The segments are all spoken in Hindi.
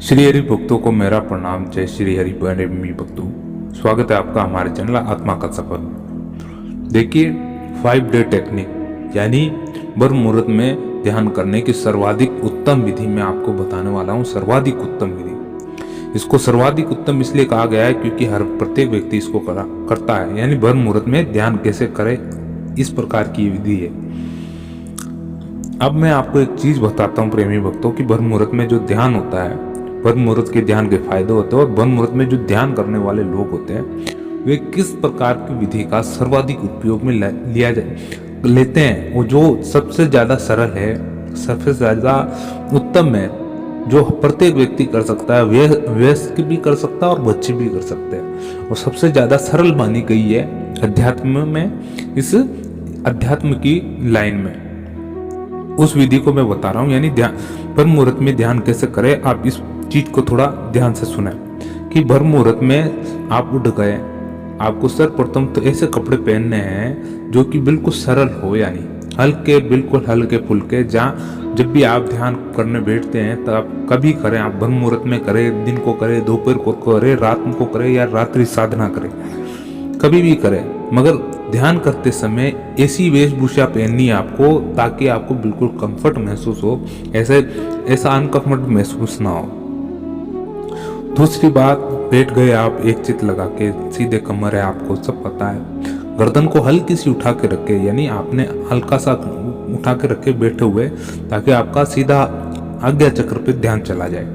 श्री हरि भक्तों को मेरा प्रणाम। जय श्री हरि प्रेमी भक्तों, स्वागत है आपका हमारे चैनल आत्मा का सफर। देखिए 5 डे टेक्निक यानी ब्रह्म मुहूर्त में ध्यान करने की सर्वाधिक उत्तम विधि मैं आपको बताने वाला हूँ। सर्वाधिक उत्तम विधि, इसको सर्वाधिक उत्तम इसलिए कहा गया है क्योंकि हर प्रत्येक व्यक्ति इसको करता है। यानी ब्रह्म मुहूर्त में ध्यान कैसे करे, इस प्रकार की विधि है। अब मैं आपको एक चीज बताता हूँ प्रेमी भक्तों की, ब्रह्म मुहूर्त में जो ध्यान होता है, ब्रह्म मुहूर्त के ध्यान के फायदे होते हैं और ब्रह्म मुहूर्त में जो ध्यान करने वाले लोग होते हैं वे किस प्रकार की विधि का सर्वाधिक उपयोग में लेते हैं। वो जो सबसे ज्यादा सरल है, सबसे ज्यादा उत्तम है, जो प्रत्येक व्यक्ति कर सकता है, वयस्क भी कर सकता है और बच्चे भी कर सकते हैं, और सबसे ज्यादा सरल मानी गई है अध्यात्म में, इस अध्यात्म की लाइन में। उस विधि को मैं बता रहा हूँ। यानी ब्रह्म मुहूर्त में ध्यान कैसे करें, आप इस चीज को थोड़ा ध्यान से सुने कि ब्रह्म मुहूर्त में आप उठ गए, आपको सर्वप्रथम तो ऐसे कपड़े पहनने हैं जो कि बिल्कुल सरल हो, यानी हल्के, बिल्कुल हल्के फुल्के। जहाँ जब भी आप ध्यान करने बैठते हैं तब आप कभी करें, आप ब्रह्म मुहूर्त में करें, दिन को करें, दोपहर को करें, रात को करें या रात्रि साधना करें, कभी भी करें, मगर ध्यान करते समय ऐसी वेशभूषा पहननी है आपको ताकि आपको बिल्कुल कंफर्ट महसूस हो, ऐसा अनकंफर्ट महसूस ना हो। दूसरी बात, बैठ गए आप एक चित लगा के, सीधे कमर है, आपको सब पता है, गर्दन को हल्की सी उठा के रखे, यानी आपने हल्का सा उठा के रखे बैठे हुए, ताकि आपका सीधा आज्ञा चक्र पे ध्यान चला जाए।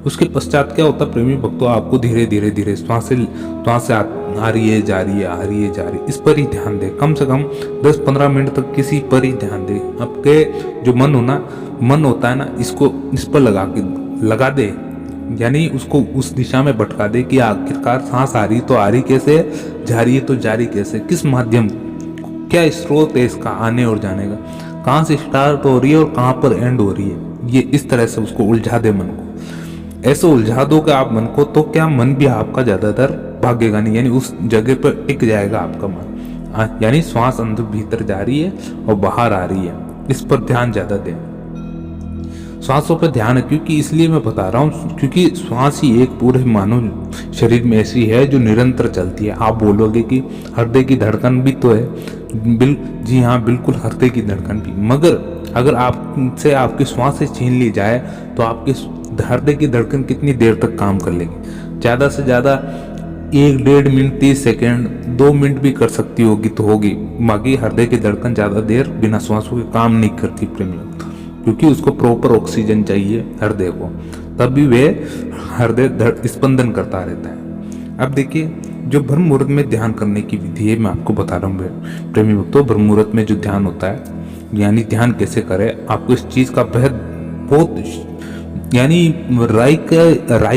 उसके पश्चात क्या होता प्रेमी भक्तों, आपको धीरे धीरे धीरे श्वास आ रही है, जा रही है, आ रही है, जा रही है, इस पर ही ध्यान दे। कम से कम 10-15 मिनट तक किसी पर ही ध्यान दे। आपके जो मन होता है ना, इसको इस पर लगा दे, यानी उसको उस दिशा में भटका दे कि आखिरकार सांस आ रही तो आ रही कैसे, जा रही है तो जा रही कैसे, किस माध्यम, क्या स्रोत है इसका आने और जाने का, कहाँ से स्टार्ट हो रही है और कहाँ पर एंड हो रही है। ये इस तरह से उसको उलझा दे मन को। ऐसे उलझा दोगे आप मन को तो क्या मन भी आपका ज्यादातर भागेगा नहीं, यानी उस जगह पर टिक जाएगा आपका मन। यानी श्वास अंदर भीतर जा रही है और बाहर आ रही है, इस पर ध्यान ज्यादा दें। श्वासों पर ध्यान है क्योंकि इसलिए मैं बता रहा हूँ क्योंकि श्वास ही एक पूरे मानव शरीर में ऐसी है जो निरंतर चलती है। आप बोलोगे कि हृदय की धड़कन भी तो है, जी हाँ, बिल्कुल हृदय की धड़कन भी, मगर अगर आपसे आपकी श्वास से छीन ली जाए तो आपकी हृदय की धड़कन कितनी देर तक काम कर लेगी? ज्यादा से ज्यादा 1-1.5 मिनट, 30 सेकेंड, 2 मिनट भी कर सकती होगी तो होगी, बाकी हृदय की धड़कन ज्यादा देर बिना श्वासों के काम नहीं करती प्रेमी, क्योंकि उसको प्रॉपर ऑक्सीजन चाहिए हृदय को, तब भी वे हृदय स्पंदन करता रहता है। अब देखिए, जो ब्रह्म मुहूर्त में ध्यान करने की विधि है मैं आपको बता रहा हूँ प्रेमी भक्तों। ब्रह्म मुहूर्त में जो ध्यान होता है, यानी ध्यान कैसे करें, आपको इस चीज का बहुत यानी राई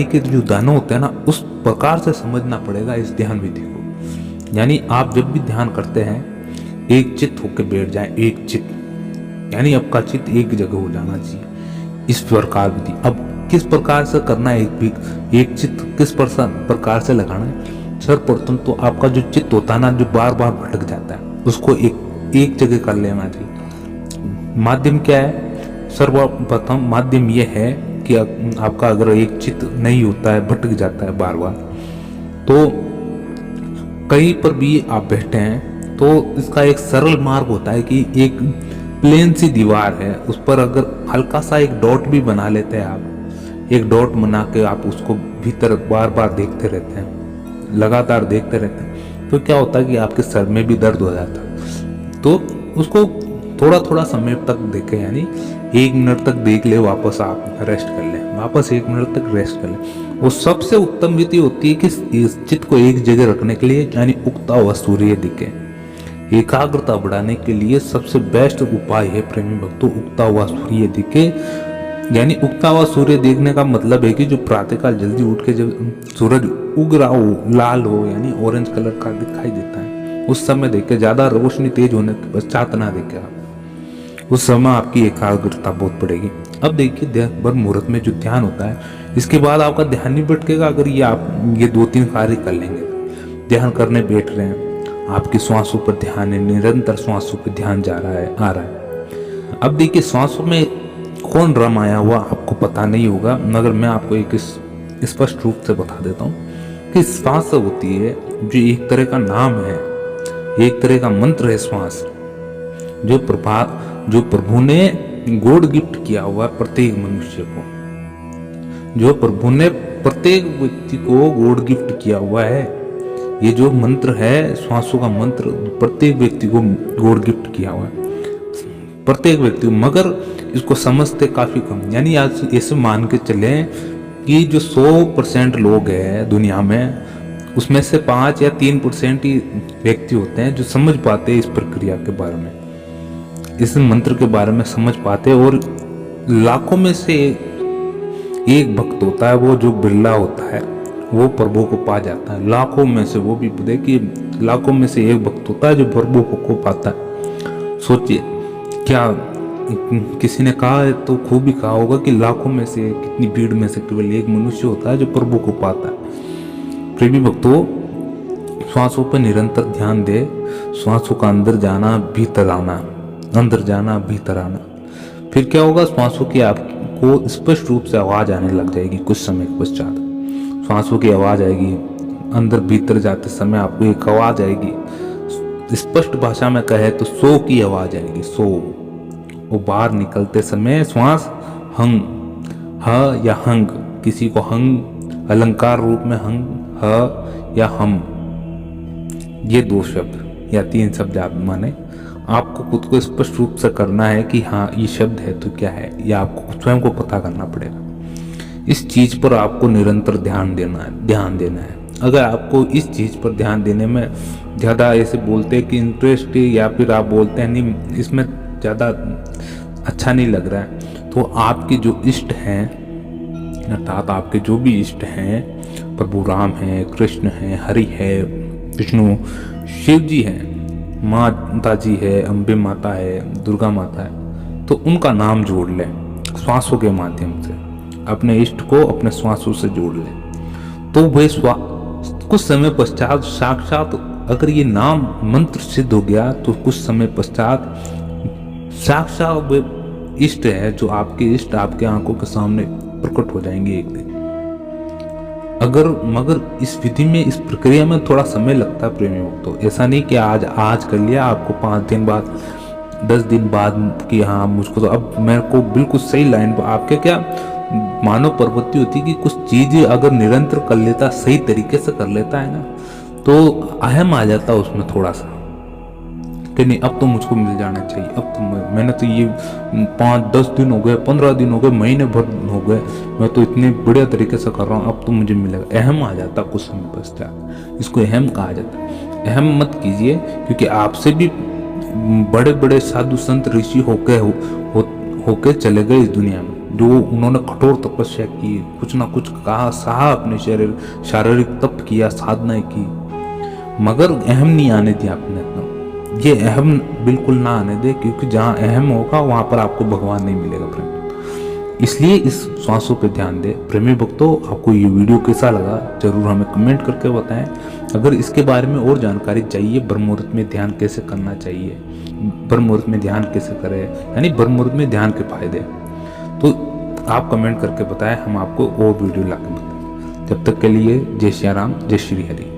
के जो दाने होते हैं ना, उस प्रकार से समझना पड़ेगा इस ध्यान विधि को। यानी आप जब भी ध्यान करते हैं एक चित्त होकर बैठ जाए, एक चित्त, यानी आपका चित्त एक जगह हो जाना चाहिए, इस प्रकार विधि। अब किस प्रकार से करना है, एक चित्त किस प्रकार से लगाना है? सर्वप्रथम तो आपका जो चित्त होता है ना, जो बार बार भटक जाता है, उसको एक जगह कर लेना चाहिए। माध्यम क्या है? सर्वप्रथम माध्यम यह है कि आपका अगर एक चित्त नहीं होता है, भटक जाता है बार बार, तो कहीं पर भी आप बैठे हैं तो इसका एक सरल मार्ग होता है कि एक प्लेन सी दीवार है, उस पर अगर हल्का सा एक डॉट भी बना लेते हैं आप, एक डॉट बना के आप उसको भीतर बार बार देखते रहते हैं, लगातार देखते रहते हैं, तो क्या होता है कि आपके सर में भी दर्द हो जाता है। तो उसको थोड़ा थोड़ा समय तक देखें, यानी 1 मिनट तक देख ले, वापस आप रेस्ट कर लें, वापस 1 मिनट तक रेस्ट कर लें। वो सबसे उत्तम विधि होती है कि इस चित्त को एक जगह रखने के लिए, यानी उगता हुआ सूर्य दिखे। एकाग्रता बढ़ाने के लिए सबसे बेस्ट उपाय है प्रेमी भक्तों, उगता हुआ सूर्य दिखे। यानी उगता हुआ सूर्य देखने का मतलब है कि जो प्रातःकाल जल्दी उठ के जब सूरज उग रहा हो, लाल हो, यानी ऑरेंज कलर का दिखाई देता है, उस समय देखे, ज्यादा रोशनी तेज होने के पश्चात ना देखे आप, उस समय आपकी एकाग्रता बहुत बढ़ेगी। अब देखिए, ब्रह्म मुहूर्त में जो ध्यान होता है, इसके बाद आपका ध्यान नहीं भटकेगा अगर ये 2-3 कार्य कर लेंगे। ध्यान करने बैठ रहे हैं, आपकी श्वासों पर ध्यान है, निरंतर श्वासों पर ध्यान जा रहा है, आ रहा है। अब देखिए, श्वासों में कौन राम आया हुआ आपको पता नहीं होगा, मगर मैं आपको एक स्पष्ट रूप से बता देता हूँ कि श्वास होती है जो एक तरह का नाम है, एक तरह का मंत्र है श्वास, जो प्रभु ने गॉड गिफ्ट किया हुआ है प्रत्येक मनुष्य को, जो प्रभु ने प्रत्येक व्यक्ति को गॉड गिफ्ट किया हुआ है। ये जो मंत्र है, श्वासों का मंत्र, प्रत्येक व्यक्ति को गॉड गिफ्ट किया हुआ है, प्रत्येक व्यक्ति को, मगर इसको समझते काफी कम। यानी आज ऐसे मान के चले कि जो 100% लोग हैं दुनिया में, उसमें से 5 या 3% ही व्यक्ति होते हैं जो समझ पाते हैं इस प्रक्रिया के बारे में, इस मंत्र के बारे में समझ पाते। और लाखों में से एक भक्त होता है, वो जो बिरला होता है, वो प्रभु को पा जाता है। लाखों में से, वो भी देखिए, लाखों में से एक भक्त होता है जो प्रभु को पाता है। सोचिए, क्या किसी ने कहा है तो खूब ही कहा होगा कि लाखों में से, कितनी भीड़ में से केवल एक मनुष्य होता है जो प्रभु को पाता है। प्रेमी भक्तों, श्वासों पर निरंतर ध्यान दे, श्वासों का अंदर जाना भीतर आना, अंदर जाना भीतर आना। फिर क्या होगा, श्वासों की आपको स्पष्ट रूप से आवाज आने लग जाएगी। कुछ समय के पश्चात श्वासों की आवाज आएगी, अंदर भीतर जाते समय आपको एक आवाज आएगी, स्पष्ट भाषा में कहे तो सो की आवाज आएगी, सो। और बाहर निकलते समय श्वास हंग, ह या हंग, किसी को हंग अलंकार रूप में हंग, ह या हम, ये 2 शब्द या 3 शब्द आप माने, आपको खुद को स्पष्ट रूप से करना है कि हाँ ये शब्द है तो क्या है, या आपको स्वयं को पता करना पड़ेगा। इस चीज पर आपको निरंतर ध्यान देना है। अगर आपको इस चीज पर ध्यान देने में ज्यादा ऐसे बोलते हैं कि इंटरेस्ट, या फिर आप बोलते हैं नहीं इसमें ज्यादा अच्छा नहीं लग रहा है, तो आपके जो इष्ट हैं, अर्थात आपके जो भी इष्ट हैं, प्रभु राम है, कृष्ण है, हरि है, विष्णु, शिव जी है, माता जी है, अम्बे माता है, दुर्गा माता है, तो उनका नाम जोड़ लें श्वासों के माध्यम से। अपने इष्ट को अपने श्वासों से जोड़ लें, तो वे कुछ समय पश्चात साक्षात, अगर ये नाम मंत्र सिद्ध हो गया तो कुछ समय पश्चात साक्षात वे इष्ट है, जो आपके इष्ट आपके आंखों के सामने प्रकट हो जाएंगे एक दिन। मगर इस विधि में, इस प्रक्रिया में थोड़ा समय लगता है प्रेमी भक्तों। ऐसा नहीं कि आज कर लिया, आपको 5 दिन बाद, 10 दिन बाद कि हाँ मुझको तो अब मेरे को बिल्कुल सही लाइन पर, आपके क्या मानव प्रवृत्ति होती है कि कुछ चीज अगर निरंतर कर लेता, सही तरीके से कर लेता है ना, तो अहम आ जाता है उसमें थोड़ा सा कि नहीं अब तो मुझको मिल जाना चाहिए, अब तो मैंने तो ये 5-10 दिन हो गए, 15 दिन हो गए, महीने भर हो गए, मैं तो इतने बढ़िया तरीके से कर रहा हूँ, अब तो मुझे मिलेगा। अहम आ जाता कुछ समय पश्चात, इसको अहम कहा जाता है। अहम मत कीजिए, क्योंकि आपसे भी बड़े बड़े साधु संत ऋषि होके चले गए इस दुनिया में, जो उन्होंने कठोर तपस्या की, कुछ ना कुछ कहा, सहा, अपने शारीरिक तप किया, साधनाएं की, मगर अहम नहीं आने दिया आपने। ये अहम बिल्कुल ना आने दे, क्योंकि जहाँ अहम होगा वहां पर आपको भगवान नहीं मिलेगा प्रेमी। इसलिए इस श्वासों पे ध्यान दे। प्रेमी भक्तों, आपको ये वीडियो कैसा लगा जरूर हमें कमेंट करके बताएं। अगर इसके बारे में और जानकारी चाहिए, ब्रह्म मुहूर्त में ध्यान कैसे करना चाहिए, ब्रह्म मुहूर्त में ध्यान कैसे करें, यानी ब्रह्म मुहूर्त में ध्यान के फायदे, तो आप कमेंट करके बताएं, हम आपको और वीडियो ला के बताएं। जब तक के लिए जय श्री राम, जय श्री हरि।